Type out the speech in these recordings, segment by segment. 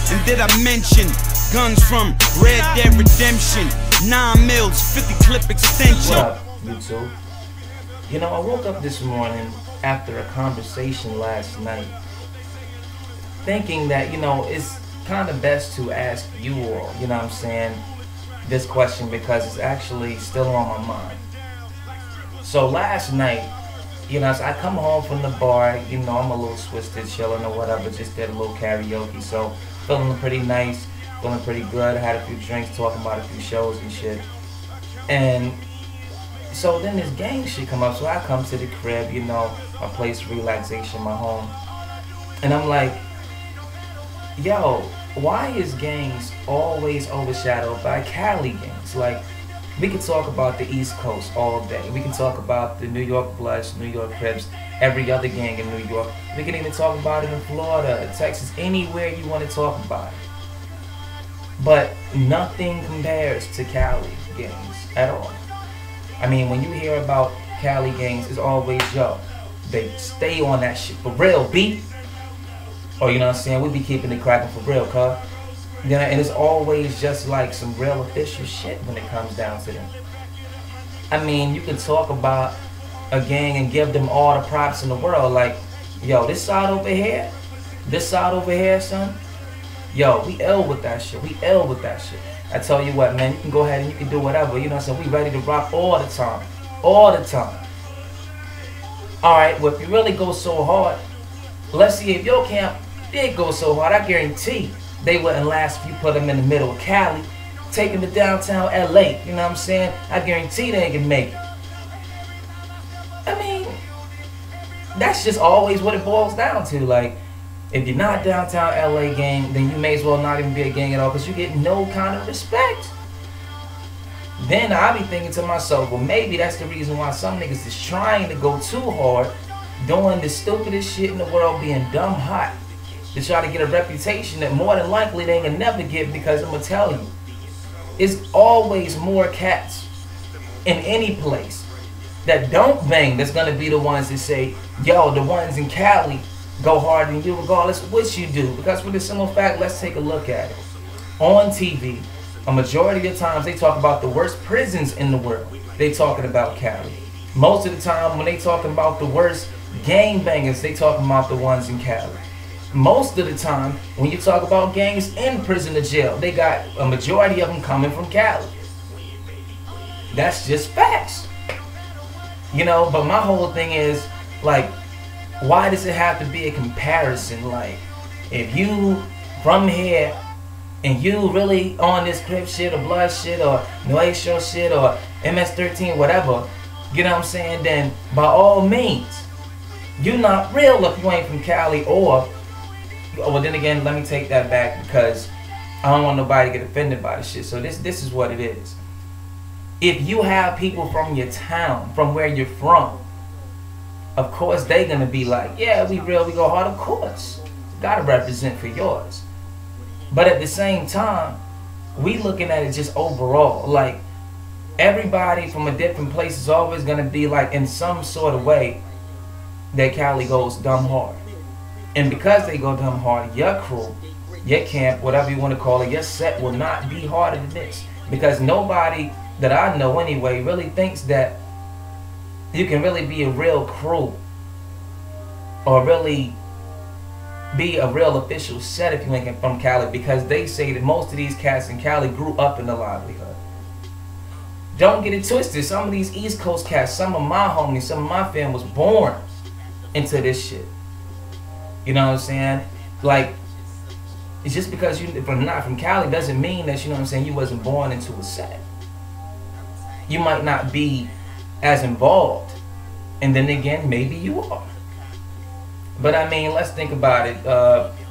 And did I mention guns from Red Dead Redemption, 9 mils, 50 clip extension? What up, YouTube? You know, I woke up this morning after a conversation last night thinking that, you know, it's kind of best to ask you all, you know what I'm saying, this question because it's actually still on my mind. So last night, you know, I come home from the bar, you know, I'm a little twisted, chilling or whatever, just did a little karaoke, so feeling pretty nice, feeling pretty good, had a few drinks, talking about a few shows and shit. And so then this gang shit come up, so I come to the crib, you know, my place of relaxation, my home, and I'm like, yo, why is gangs always overshadowed by Cali gangs? Like, we can talk about the East Coast all day. We can talk about the New York Bloods, New York Crips, every other gang in New York. We can even talk about it in Florida, Texas, anywhere you want to talk about it. But nothing compares to Cali gangs at all. I mean, when you hear about Cali gangs, it's always, yo, they stay on that shit for real, B. Or, you know what I'm saying, we be keeping it cracking for real, cuz. Yeah, and it's always just like some real official shit when it comes down to them. I mean, you can talk about a gang and give them all the props in the world. Like, yo, this side over here, son. Yo, we ill with that shit. We ill with that shit. I tell you what, man, you can go ahead and you can do whatever. You know what I'm saying? We ready to rock all the time. All the time. Alright, well, if you really go so hard, let's see if your camp did go so hard. I guarantee they wouldn't last if you put them in the middle of Cali, taking to downtown LA. You know what I'm saying? I guarantee they ain't gonna make it. I mean, that's just always what it boils down to. Like, if you're not downtown LA gang, then you may as well not even be a gang at all because you get no kind of respect. Then I be thinking to myself, well, maybe that's the reason why some niggas is trying to go too hard, doing the stupidest shit in the world, being dumb hot, to try to get a reputation that more than likely they ain't gonna never get, because I'm gonna tell you, it's always more cats in any place that don't bang that's gonna be the ones that say, yo, the ones in Cali go harder than you regardless of what you do. Because for the simple fact, let's take a look at it. On TV, a majority of times they talk about the worst prisons in the world. They talking about Cali. Most of the time when they talking about the worst gang bangers, they talking about the ones in Cali. Most of the time, when you talk about gangs in prison or jail, they got a majority of them coming from Cali. That's just facts. You know, but my whole thing is, like, why does it have to be a comparison? Like, if you from here and you really on this Crip shit or Blood shit or No Show shit or MS-13, whatever, you know what I'm saying, then by all means, you're not real if you ain't from Cali. Or, well, then again, let me take that back because I don't want nobody to get offended by this shit. So this is what it is. If you have people from your town, from where you're from, of course they gonna be like, yeah, we real, we go hard. Of course, gotta represent for yours. But at the same time, we looking at it just overall. Like, everybody from a different place is always gonna be like, in some sort of way, that Cali goes dumb hard. And because they go dumb hard, your crew, your camp, whatever you want to call it, your set will not be harder than this. Because nobody that I know anyway really thinks that you can really be a real crew or really be a real official set if you ain't from Cali, because they say that most of these cats in Cali grew up in the livelihood. Don't get it twisted. Some of these East Coast cats, some of my homies, some of my fam was born into this shit. You know what I'm saying? Like, it's just because you're not from Cali doesn't mean that, you know what I'm saying, you wasn't born into a set. You might not be as involved. And then again, maybe you are. But I mean, let's think about it.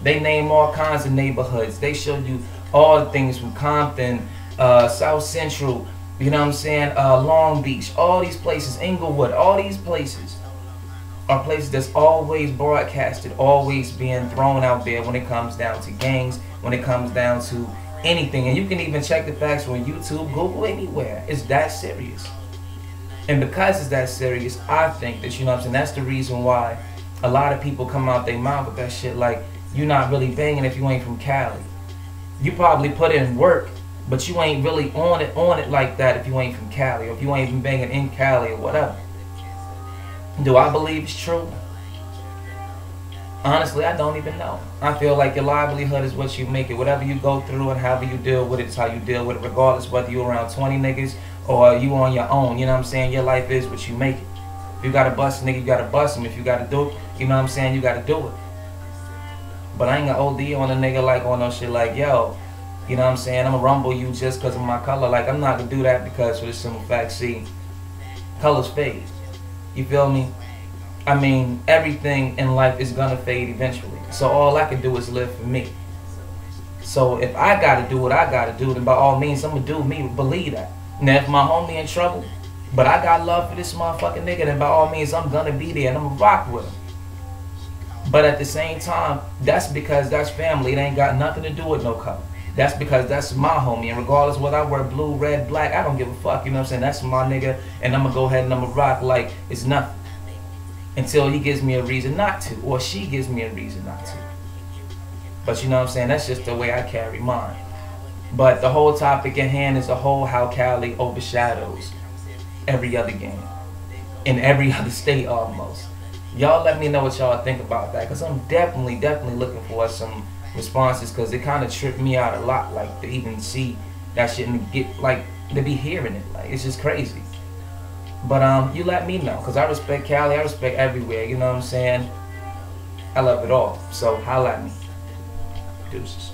They name all kinds of neighborhoods. They show you all the things from Compton, South Central, you know what I'm saying, Long Beach, all these places, Inglewood, all these places are places that's always broadcasted, always being thrown out there when it comes down to gangs, when it comes down to anything. And you can even check the facts on YouTube, Google, anywhere. It's that serious. And because it's that serious, I think that, you know what I'm saying, that's the reason why a lot of people come out their mouth with that shit like, you're not really banging if you ain't from Cali. You probably put in work, but you ain't really on it like that if you ain't from Cali, or if you ain't even banging in Cali or whatever. Do I believe it's true? Honestly, I don't even know. I feel like your livelihood is what you make it. Whatever you go through and however you deal with it is how you deal with it, regardless whether you're around 20 niggas or you on your own. You know what I'm saying? Your life is what you make it. If you gotta bust a nigga, you gotta bust him. If you gotta do it, you know what I'm saying? You gotta do it. But I ain't gonna OD on a nigga like on no shit like, yo, you know what I'm saying? I'm gonna rumble you just because of my color. Like, I'm not gonna do that because for the simple fact, see, colors fade. You feel me? I mean, everything in life is gonna fade eventually. So all I can do is live for me. So if I gotta do what I gotta do, then by all means, I'm gonna do me. Believe that. Now, if my homie in trouble, but I got love for this motherfucking nigga, then by all means, I'm gonna be there and I'm gonna rock with him. But at the same time, that's because that's family. It ain't got nothing to do with no color. That's because that's my homie. And regardless whether I wear blue, red, black, I don't give a fuck. You know what I'm saying? That's my nigga. And I'm gonna go ahead and I'm gonna rock like it's nothing. Until he gives me a reason not to, or she gives me a reason not to. But you know what I'm saying? That's just the way I carry mine. But the whole topic at hand is the whole how Cali overshadows every other game in every other state almost. Y'all let me know what y'all think about that, because I'm definitely looking for some responses, because it kind of tripped me out a lot, like to even see that shit and get like to be hearing it. Like, it's just crazy. But you let me know, because I respect Cali, I respect everywhere, you know what I'm saying? I love it all. So holla at me. Deuces.